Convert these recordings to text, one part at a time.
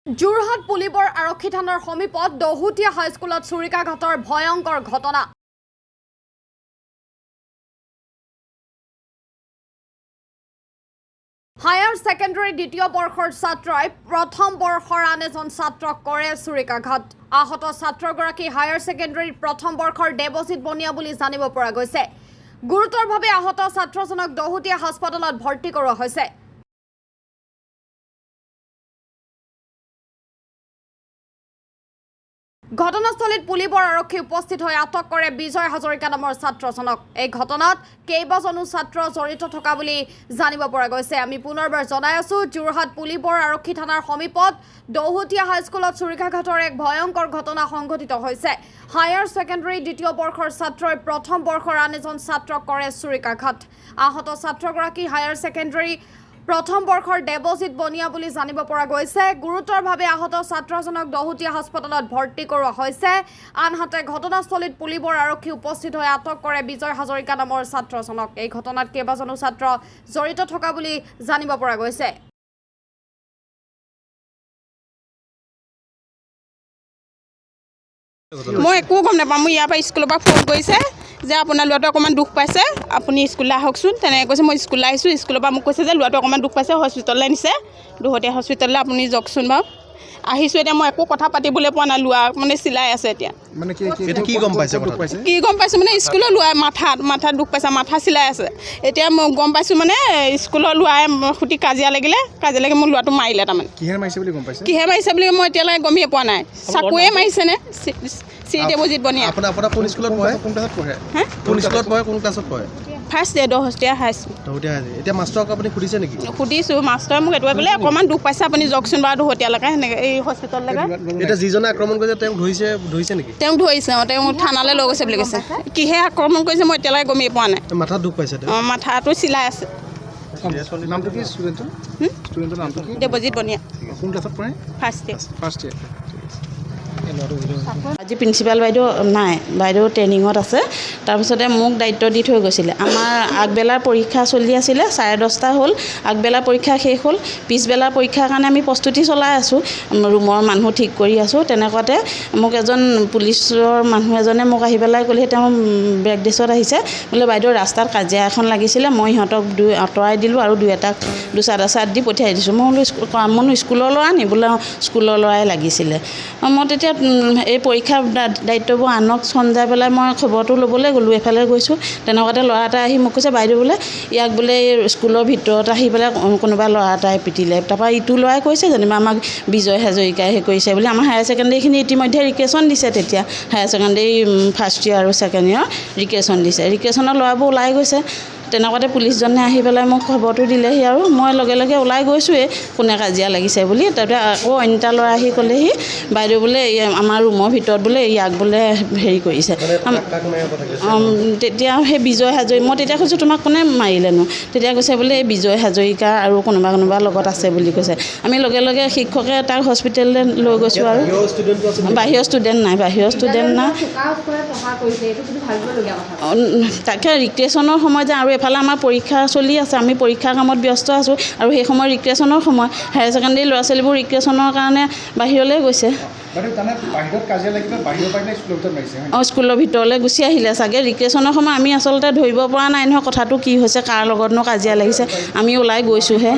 যোৰহাট পুলিবৰ আৰক্ষী থানাৰ সমীপত দহুতীয়া হাইস্কুলত চুৰিকাঘাটৰ ভয়ংকৰ ঘটনা। হায়াৰ ছেকেণ্ডাৰী দ্বিতীয় বৰ্ষৰ ছাত্ৰই প্ৰথম বৰ্ষৰ আন এজন ছাত্ৰক কৰে চুৰিকাঘাট। আহত ছাত্ৰগৰাকী হায়াৰ ছেকেণ্ডাৰীৰ প্ৰথম বৰ্ষৰ দেৱজিৎ বনিয়া বুলি জানিব পৰা গৈছে। গুৰুতৰভাৱে আহত ছাত্ৰজনক দহুতীয়া হাস্পতালত ভৰ্তি কৰোৱা হৈছে। ঘটনাস্থলীত পুলিবৰ আৰক্ষী উপস্থিত হৈ আটক কৰে বিজয় হাজৰিকা নামৰ ছাত্ৰজনক। এই ঘটনাত কেইবাজনো ছাত্ৰ জড়িত থকা বুলি জানিব পৰা গৈছে। আমি পুনৰবাৰ জনাই আছো, যোৰহাট পুলিবৰ আৰক্ষী থানাৰ সমীপত দহুতীয়া হাইস্কুলত চুৰিকাঘাটৰ এক ভয়ংকৰ ঘটনা সংঘটিত হৈছে। হায়াৰ ছেকেণ্ডাৰী দ্বিতীয় বৰ্ষৰ ছাত্ৰই প্ৰথম বৰ্ষৰ আন এজন ছাত্ৰক কৰে চুৰিকাঘাট। আহত ছাত্ৰগৰাকী হায়াৰ ছেকেণ্ডাৰী প্ৰথম বৰ্ষৰ দেৱজিৎ বনিয়া বুলি জানিব পৰা গৈছে। গুৰুতৰভাৱে আহত ছাত্ৰজনক দহুতীয়া হাস্পতালত ভৰ্তি কৰোৱা হৈছে। আনহাতে ঘটনাস্থলীত পুলিবৰ আৰক্ষী উপস্থিত হৈ আটক কৰে বিজয় হাজৰিকা নামৰ ছাত্ৰজনক। এই ঘটনাত কেইবাজনো ছাত্ৰ জড়িত থকা বুলি জানিব পৰা গৈছে। মই একো গম নাপাওঁ। মই ইয়াৰ পৰা স্কুলৰ পৰা ফোন কৰিছে যে আপোনাৰ ল'ৰাটো অকণমান দুখ পাইছে, আপুনি স্কুললৈ আহকচোন। তেনেকৈ কৈছে। মই স্কুললৈ আহিছোঁ। স্কুলৰ পৰা মোক কৈছে যে ল'ৰাটো অকণমান দুখ পাইছে, হস্পিটেললৈ নিছে, দহোতীয়া হস্পিটেললৈ আপুনি যাওকচোন বাৰু। আহিছোঁ। এতিয়া মই একো কথা পাতিবলৈ পোৱা নাই। ল'ৰা মানে চিলাই আছে এতিয়া। কি গম পাইছোঁ মানে স্কুলৰ ল'ৰাই মাথাত দুখ পাইছে, মাথা চিলাই আছে। এতিয়া মই গম পাইছোঁ মানে স্কুলৰ ল'ৰাই সৈতে কাজিয়া লাগি মোৰ ল'ৰাটো মাৰিলে। তাৰমানে কিহে মাৰিছে বুলি গম পাইছে? কিহে মাৰিছে বুলি মই এতিয়ালৈকে গমেই পোৱা নাই। চাকুৱে মাৰিছেনে? শ্ৰী দেৱজিৎ বনিয়া। আপোনাৰ কোন স্কুলত পঢ়ে? কোন ক্লাছত পঢ়ে? কোন স্কুলত পঢ়ে? কোন ক্লাছত পঢ়ে? ফাৰ্ষ্ট ইয়েৰ দহোতীয়া হাইস্কুল। এতিয়া মাষ্টৰক আপুনি সুধিছে নেকি? সুধিছোঁ। মাষ্টৰে মোক এইটোৱে বোলে অকণমান দুখ পাইছে, আপুনি যাওকচোন বাৰু দহোতীয়ালৈকে, সেনেকৈ এই হস্পিটেললৈকে। এতিয়া যিজনে আক্ৰমণ কৰিছে তেওঁক ধৰিছে নেকি? তেওঁক ধৰিছে। তেওঁ থানালৈ লৈ গৈছে বুলি কৈছে। কিহে আক্ৰমণ কৰিছে মই এতিয়ালৈকে গমেই পোৱা নাই। মাথাত দুখ পাইছে? মাথাটো চিলাই আছে। নামটো কি ষ্টুডেণ্টৰ? নামটো কি? দেৱজিৎ বনিয়া। কোন ক্লাছত পঢ়ে? First year. আজি প্ৰিন্সিপাল বাইদেউ নাই, বাইদেউ ট্ৰেইনিঙত আছে। তাৰপিছতে মোক দায়িত্ব দি থৈ গৈছিলে। আমাৰ আগবেলাৰ পৰীক্ষা চলি আছিলে, 10:30 হ'ল। আগবেলা পৰীক্ষা শেষ হ'ল। পিছবেলা পৰীক্ষাৰ কাৰণে আমি প্ৰস্তুতি চলাই আছোঁ, ৰুমৰ মানুহ ঠিক কৰি আছোঁ। তেনেকুৱাতে মোক এজন পুলিচৰ মানুহ এজনে মোক আহি পেলাই ক'লে, তেওঁ ব্ৰেক ড্ৰেছত আহিছে, বোলে বাইদেউ ৰাস্তাত কাজিয়া এখন লাগিছিলে, মই সিহঁতক আঁতৰাই দিলোঁ আৰু দুই এটাক দুচাট দি পঠিয়াই দিছোঁ। মই বোলো স্কুলৰ ল'ৰা নি? বোলে স্কুলৰ ল'ৰাই লাগিছিলে। মই তেতিয়া এই পৰীক্ষাৰ দায়িত্ববোৰ আনক চঞ্জাই পেলাই মই খবৰটো ল'বলৈ গ'লোঁ। এফালে গৈছোঁ, তেনেকুৱাতে ল'ৰা এটা আহি মোক কৈছে, বাইদেউ বোলে ইয়াক বোলে স্কুলৰ ভিতৰত আহি পেলাই কোনোবা ল'ৰা এটাই পিটিলে। তাৰপৰা ইটো ল'ৰাই কৈছে যেনিবা আমাক বিজয় হাজৰিকাই কৰিছে বুলি। আমাৰ হায়াৰ ছেকেণ্ডেৰীখিনি ইতিমধ্যে ৰিক্ৰেশ্যন দিছে। তেতিয়া হায়াৰ ছেকেণ্ডেৰী ফাৰ্ষ্ট ইয়েৰ আৰু ছেকেণ্ড ইয়েৰ ৰিক্ৰেশ্যন দিছে। ৰিক্ৰেশ্যনৰ ল'ৰাবোৰ ওলাই গৈছে। তেনেকুৱাতে পুলিচজনে আহি পেলাই মোক খবৰটো দিলেহি আৰু মই লগে লগে ওলাই গৈছোঁৱেই কোনে কাজিয়া লাগিছে বুলি। তাৰপৰা আকৌ অন্য এটা ল'ৰা আহি ক'লেহি, বাইদেউ বোলে আমাৰ ৰুমৰ ভিতৰত বোলে ইয়াক বোলে হেৰি কৰিছে। তেতিয়া সেই বিজয় হাজৰিকা, মই তেতিয়া কৈছোঁ তোমাক কোনে মাৰিলেনো? তেতিয়া কৈছে বোলে এই বিজয় হাজৰিকা আৰু কোনোবা লগত আছে বুলি কৈছে। আমি লগে লগে শিক্ষকে তাক হস্পিটেললৈ লৈ গৈছোঁ। আৰু বাহিৰৰ ষ্টুডেণ্ট নাই। তাকে ৰিক্ৰেশ্যনৰ সময় যে, আৰু এফালে আমাৰ পৰীক্ষা চলি আছে, আমি পৰীক্ষাৰ কামত ব্যস্ত আছোঁ। আৰু সেই সময় ৰিক্ৰেশ্যনৰ সময়, হায়াৰ ছেকেণ্ডেৰী ল'ৰা ছোৱালীবোৰ ৰিক্ৰেশ্যনৰ কাৰণে বাহিৰলৈ গৈছে। স্কুলৰ ভিতৰলৈ গুচি আহিলে চাগে। ৰিক্ৰেশ্যনৰ সময় আমি আচলতে ধৰিব পৰা নাই নহয় কথাটো কি হৈছে, কাৰ লগতনো কাজিয়া লাগিছে। আমি ওলাই গৈছোঁহে।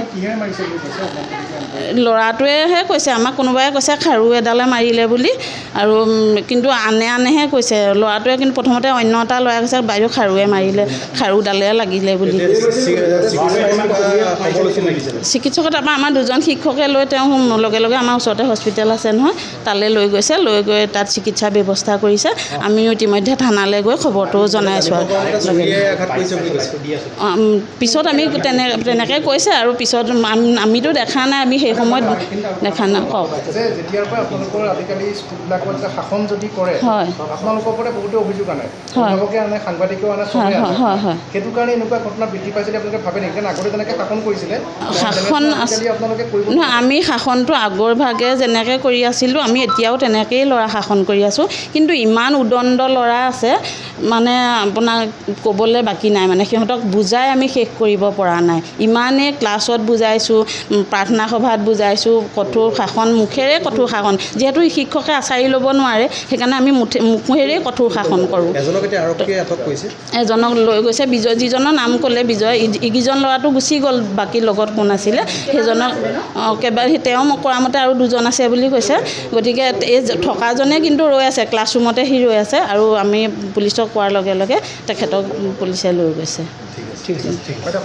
ল'ৰাটোৱেহে কৈছে, আমাক কোনোবাই কৈছে খাৰু এডালে মাৰিলে বুলি, আৰু কিন্তু আনেহে কৈছে। ল'ৰাটোৱে কিন্তু প্ৰথমতে অন্য এটা ল'ৰাই কৈছে বাইদেউ খাৰুৱে মাৰিলে, খাৰুডালে লাগিলে বুলি। চিকিৎসকে তাৰপৰা আমাৰ দুজন শিক্ষকে লৈ তেওঁ লগে লগে আমাৰ ওচৰতে হস্পিটেল আছে নহয়, তালৈ লৈ গৈছে। লৈ গৈ তাত চিকিৎসা ব্যৱস্থা কৰিছে। আমিও ইতিমধ্যে থানালৈ গৈ খবৰটো জনাইছোঁ। আৰু পিছত আমি তেনেকৈ কৈছে। আৰু পিছত আমিতো দেখা নাই, আমি সেই সময়ত দেখা নাই। কওক। হয়। নহয়, আমি শাসনটো আগৰ ভাগে যেনেকৈ কৰি আছিলোঁ, আমি এতিয়াও তেনেকৈয়ে ল'ৰা শাসন কৰি আছোঁ। কিন্তু ইমান উদণ্ড ল'ৰা আছে মানে আপোনাৰ ক'বলৈ বাকী নাই। মানে সিহঁতক বুজাই আমি শেষ কৰিব পৰা নাই। ইমানেই ক্লাছত বুজাইছোঁ, প্ৰাৰ্থনা সভাত বুজাইছোঁ, কঠোৰ শাসন, মুখেৰে কঠোৰ শাসন। যিহেতু শিক্ষকে আচাৰি ল'ব নোৱাৰে, সেইকাৰণে আমি মুখেৰে কঠোৰ শাসন কৰোঁ। এজনক এতিয়া আৰক্ষীয়ে আটক কৰিছে। এজনক লৈ গৈছে, বিজয়, যিজনৰ নাম ক'লে বিজয়, ইকেইজন ল'ৰাটো গুচি গ'ল, বাকী লগত কোন আছিলে সেইজনক তেওঁ কৰা মতে আৰু দুজন আছে বুলি কৈছে। গতিকে এই থকাজনে কিন্তু ৰৈ আছে, ক্লাছৰুমতে সি ৰৈ আছে, আৰু আমি পুলিচক কোৱাৰ লগে লগে তেখেতক পুলিচে লৈ গৈছে। ঠিক আছে।